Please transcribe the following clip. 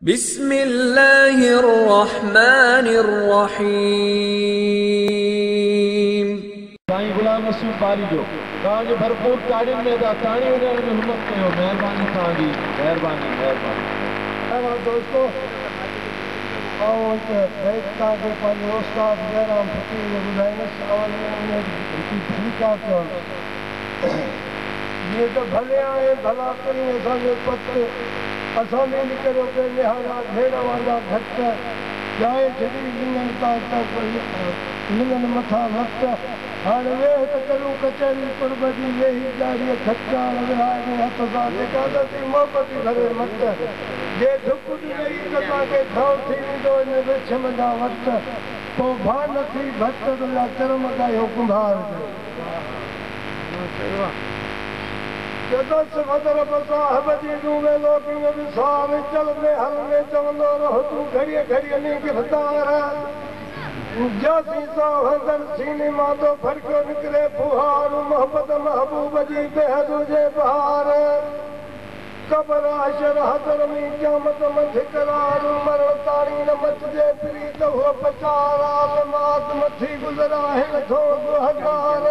बिस्मिल्लाहिर्रहमानिर्रहीम। साईं गुलाम नसीब बारी जो तव्हांजे भरपूर ताड़ियुनि में था ताड़ियूं ॾियण में हिमत कयो। महिरबानी तव्हांजी, महिरबानी महिरबानी। दोस्तों तव्हांखे पंहिंजो उस्ताद जयराम फ़कीर ॿुधाईंदुसि जीअं त भले आहे भला करी असांजो पत असां बि निकिरियो पे निहारा भेण वाला घट जाए छॾी लिंगनि मथां वक़्त हाणे वेह त करूं कचहरी कुर्ब जी वेही ॾाढी खचाण विहाए हथ सां जेका थी मोहबत भरे मट जे डुक ॾेई त तव्हांखे घाव थी वेंदो इन विछम जा वट पोइ भान थी भट तुंहिंजा चरम कयो कुंभार जो सफ़दर बसाहब जी तूं वेलो कीअं विसार चल में हल में चवंदो रहो तूं घड़ीअ घड़ीअ में गिरफ़्तार जासी सां हंदर सीने मां तो फड़कियो निकिरे फुहार मोहब्बत महबूब जी बेहद हुजे बहार क़बर हशर हज़र में क़यामत मंझि करार मरण ताणी न मचजे फिरी त उहो पचार आलमात मथी गुज़रा हिन थो गुहगार